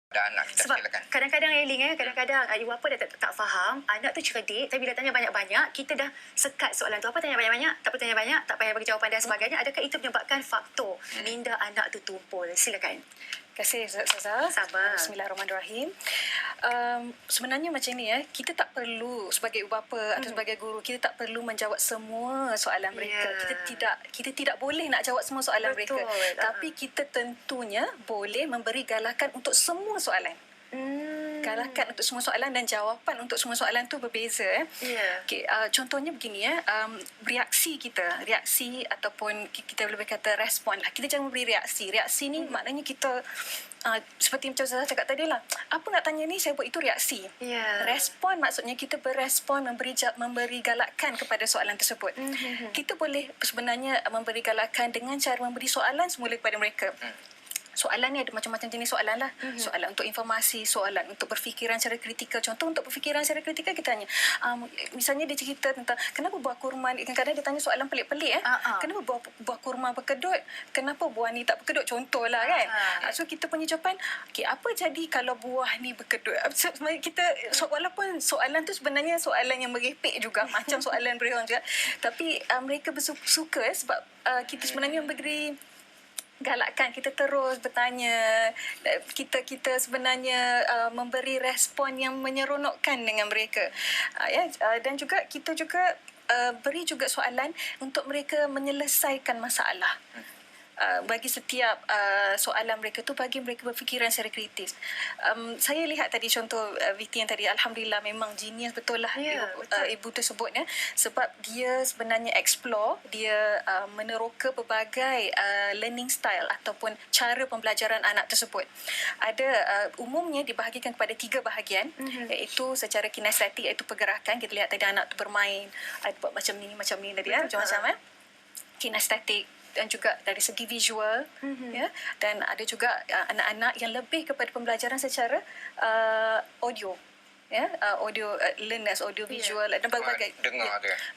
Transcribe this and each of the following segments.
Dan anak kita, Sebab silakan. kadang-kadang Aileen, kadang-kadang ibu bapa dah tak faham, anak tu cerdik, tapi bila tanya banyak-banyak, kita dah sekat soalan tu. Apa tanya banyak-banyak? Tak apa tanya banyak, tak payah bagi jawapan dan sebagainya. Adakah itu menyebabkan faktor minda anak tu tumpul? Silakan. Terima kasih Ustazah. Sabar. Bismillahirrahmanirrahim. Sebenarnya macam ni kita tak perlu sebagai ibu bapa atau sebagai guru, kita tak perlu menjawab semua soalan mereka. Kita tidak boleh nak jawab semua soalan mereka. Tapi kita tentunya boleh memberi galakan untuk semua soalan. Galakan untuk semua soalan dan jawapan untuk semua soalan tu berbeza. Okay, contohnya begini reaksi ataupun kita boleh kata respon lah. Kita jangan beri reaksi. Reaksi ni maknanya kita seperti macam saya cakap tadi lah, apa nak tanya ni, saya buat itu reaksi. Respon maksudnya kita berespon, memberi galakan kepada soalan tersebut. Kita boleh sebenarnya memberi galakan dengan cara memberi soalan semula kepada mereka. Soalan ni ada macam-macam jenis soalan lah. Soalan untuk informasi, soalan untuk berfikiran secara kritikal. Contoh untuk berfikiran secara kritikal, kita tanya. Misalnya dia cerita tentang kenapa buah kurma, kadang-kadang dia tanya soalan pelik-pelik. Kenapa buah kurma berkedut? Kenapa buah ni tak berkedut? Contohlah kan. So kita punya jawapan, okay, apa jadi kalau buah ni berkedut? Walaupun soalan tu sebenarnya soalan yang merepek juga. Macam soalan berorang juga. Tapi mereka suka sebab kita sebenarnya memberi galakkan, kita terus bertanya, kita sebenarnya memberi respon yang menyeronokkan dengan mereka. Dan juga kita juga beri juga soalan untuk mereka menyelesaikan masalah. Bagi setiap soalan mereka tu, bagi mereka berfikiran secara kritis. Saya lihat tadi contoh Viti yang tadi, Alhamdulillah memang genius betul lah ibu tersebut sebab dia sebenarnya explore, dia meneroka pelbagai learning style ataupun cara pembelajaran anak tersebut. Ada umumnya dibahagikan kepada 3 bahagian, iaitu secara kinestetik, iaitu pergerakan. Kita lihat tadi anak tu bermain, buat macam ni tadi macam-macam kinestetik, dan juga dari segi visual, dan ada juga anak-anak yang lebih kepada pembelajaran secara audio, audio learners, audio visual, dan berbagai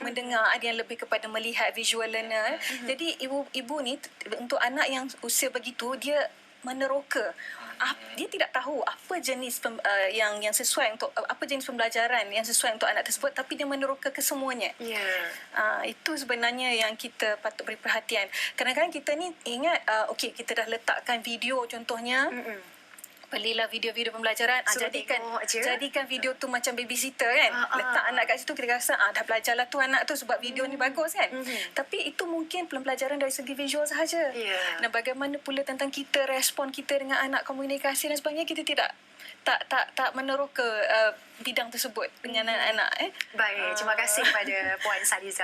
mendengar. Ada yang lebih kepada melihat, visual learner. Jadi ibu ni untuk anak yang usia begitu, dia meneroka. Dia tidak tahu apa jenis yang sesuai untuk apa jenis pembelajaran yang sesuai untuk anak tersebut, tapi dia meneroka kesemuanya. Itu sebenarnya yang kita patut beri perhatian. Kadang-kadang kita ni ingat, okey, kita dah letakkan video contohnya, belilah video-video pembelajaran, jadikan video tu macam babysitter kan. Letak anak kat situ, kita rasa dah belajarlah tu anak tu sebab video ni bagus kan. Tapi itu mungkin pembelajaran dari segi visual sahaja. Dan bagaimana pula tentang kita, respon kita dengan anak, komunikasi dan sebagainya, kita tak meneroka bidang tersebut dengan anak-anak. Baik, terima kasih kepada Puan Zaliza.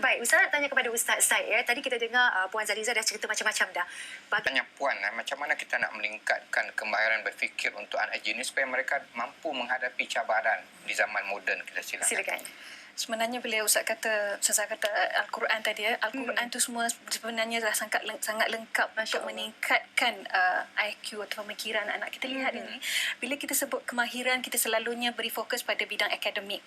Baik, Ustaz nak tanya kepada Ustaz Said. Tadi kita dengar Puan Zaliza dah cerita macam-macam dah. Tanya Puan, macam mana kita nak meningkatkan kemahiran berfikir untuk anak jenis supaya mereka mampu menghadapi cabaran di zaman moden kita. Silakan. Sebenarnya bila Ustaz kata Al-Quran tadi, Al-Quran tu semua sebenarnya dah sangat lengkap untuk meningkatkan IQ atau pemikiran anak. Kita lihat ini, bila kita sebut kemahiran, kita selalunya beri fokus pada bidang akademik.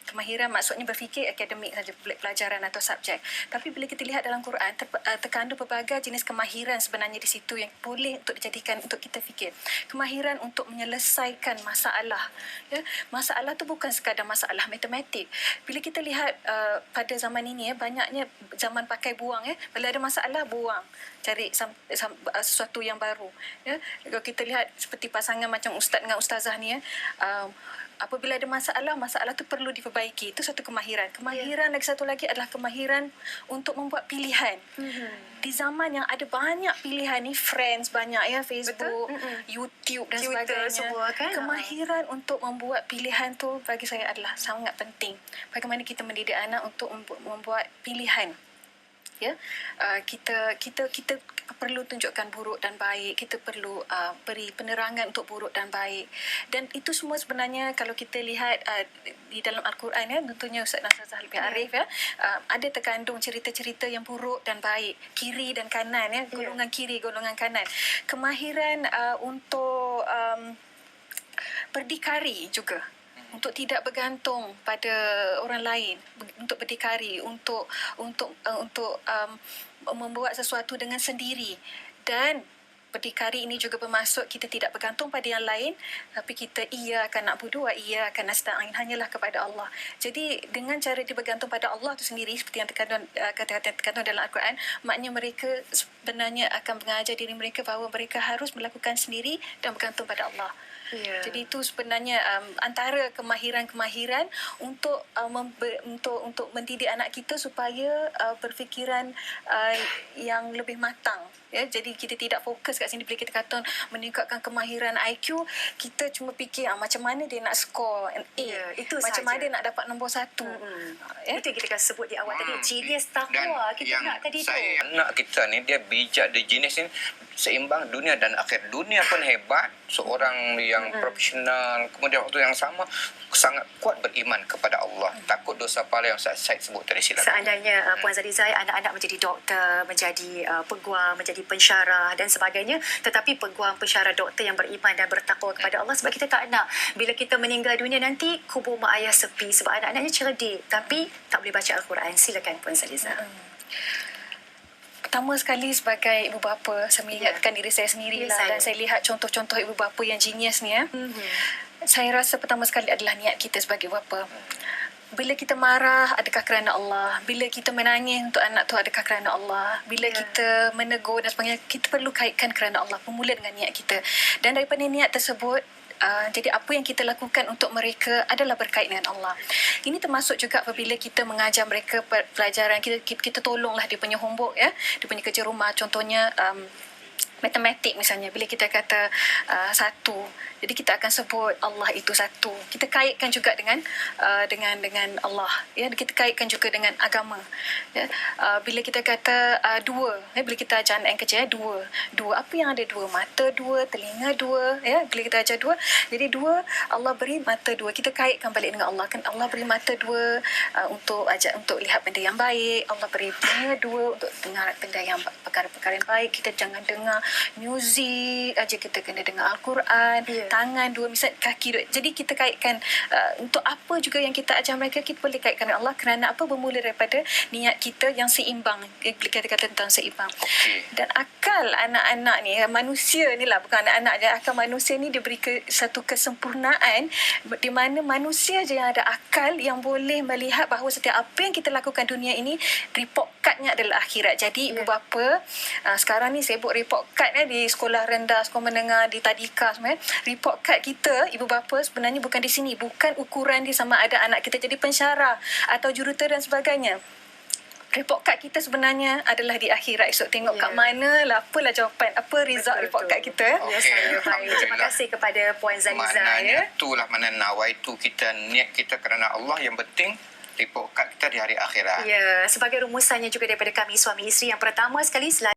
Kemahiran maksudnya berfikir akademik saja, pelajaran atau subjek. Tapi bila kita lihat dalam Quran, terkandung pelbagai jenis kemahiran sebenarnya di situ yang boleh untuk dijadikan untuk kita fikir. Kemahiran untuk menyelesaikan masalah. Masalah tu bukan sekadar masalah matematik. Bila kita lihat pada zaman ini, banyaknya zaman pakai buang. Bila ada masalah, buang. Cari sesuatu yang baru. Kalau kita lihat seperti pasangan macam ustaz dengan ustazah ni, apabila ada masalah tu perlu diperbaiki. Itu satu kemahiran. Kemahiran lagi satu lagi adalah kemahiran untuk membuat pilihan. Di zaman yang ada banyak pilihan ni, Friends banyak Facebook, YouTube dan sebagainya. Semua, kan? Kemahiran untuk membuat pilihan tu bagi saya adalah sangat penting. Bagaimana kita mendidik anak untuk membuat pilihan. Kita perlu tunjukkan buruk dan baik, kita perlu beri penerangan untuk buruk dan baik, dan itu semua sebenarnya kalau kita lihat di dalam Al-Quran, tentunya Ustaz Nasrullah lebih arif, ada terkandung cerita-cerita yang buruk dan baik, kiri dan kanan, golongan kiri, golongan kanan. Kemahiran untuk berdikari juga, untuk tidak bergantung pada orang lain, untuk berdikari, untuk membuat sesuatu dengan sendiri, dan berdikari ini juga bermaksud kita tidak bergantung pada yang lain, tapi kita iyyaka na'budu wa iyyaka nasta'in, hanyalah kepada Allah. Jadi dengan cara dia bergantung pada Allah itu sendiri, seperti yang terkandung dalam Al-Quran, maknanya mereka sebenarnya akan mengajar diri mereka bahawa mereka harus melakukan sendiri dan bergantung pada Allah. Ya. Jadi itu sebenarnya antara kemahiran-kemahiran untuk untuk mendidik anak kita supaya berfikiran yang lebih matang. Ya, jadi kita tidak fokus kat sini bila kita kata meningkatkan kemahiran IQ, kita cuma fikir macam mana dia nak score A, itu macam sahaja. mana dia nak dapat nombor 1. Itu yang kita sebut di awal tadi, genius Dan takwa kita yang nak tadi tu. anak kita ni dia bijak, dia jenis ni seimbang dunia dan akhirat. Dunia pun hebat, seorang yang profesional, kemudian waktu yang sama sangat kuat beriman kepada Allah, takut dosa pahala yang Said sebut tadi. Silakan. Seandainya Puan Zalizai anak-anak menjadi doktor, menjadi peguam, menjadi pensyarah dan sebagainya, tetapi peguam, pensyarah, doktor yang beriman dan bertakwa kepada Allah, sebab kita tak nak bila kita meninggal dunia nanti kubur mak ayah sepi sebab anak-anaknya cerdik tapi tak boleh baca Al-Quran. Silakan Puan Zalizai. Pertama sekali sebagai ibu bapa, saya mengingatkan diri saya sendirilah, saya. dan saya lihat contoh-contoh ibu bapa yang genius ni. Saya rasa pertama sekali adalah niat kita sebagai bapa. Bila kita marah, adakah kerana Allah? Bila kita menangis untuk anak tu, adakah kerana Allah? Bila kita menegur dan sebagainya, kita perlu kaitkan kerana Allah. Bermula dengan niat kita. Dan daripada niat tersebut, jadi apa yang kita lakukan untuk mereka adalah berkait dengan Allah. Ini termasuk juga apabila kita mengajar mereka pelajaran, kita tolonglah dia punya homework, ya, dia punya kerja rumah. Contohnya matematik misalnya, bila kita kata satu, jadi kita akan sebut Allah itu satu. Kita kaitkan juga dengan Allah, ya, kita kaitkan juga dengan agama, ya. Bila kita kata dua, bila kita ajar anak yang kecil, dua apa yang ada dua? Mata dua, telinga dua, ya. Bila kita ajar dua, jadi dua, Allah beri mata dua, kita kaitkan balik dengan Allah. Kan Allah beri mata dua untuk lihat benda yang baik, Allah beri telinga dua untuk dengar benda yang perkara-perkara yang baik. Kita jangan dengar muzik aja, kita kena dengar Al-Quran. Tangan dua, misal kaki dua. Jadi kita kaitkan untuk apa juga yang kita ajar mereka, kita boleh kaitkan dengan Allah. Kerana apa? Bermula daripada niat kita yang seimbang. Kita kata tentang seimbang. Dan akal anak-anak ni, manusia ni lah, bukan anak-anak je, akal manusia ni diberi satu kesempurnaan di mana manusia je yang ada akal yang boleh melihat bahawa setiap apa yang kita lakukan dunia ini, report cardnya adalah akhirat. Jadi ibu bapa sekarang ni sibuk report card di sekolah rendah, sekolah menengah, di tadika semua. Report card kita, ibu bapa, sebenarnya bukan di sini. Bukan ukuran dia sama ada anak kita jadi pensyarah atau jurutera dan sebagainya. Report card kita sebenarnya adalah di akhirat. Esok tengok kat mana lah, apalah jawapan, apa result report card kita. Terima kasih kepada Puan Zalizai. Maknanya itulah mana nawaitu kita, niat kita kerana Allah. Yang penting report card kita di hari akhirat. Ya, sebagai rumusannya juga daripada kami suami isteri, yang pertama sekali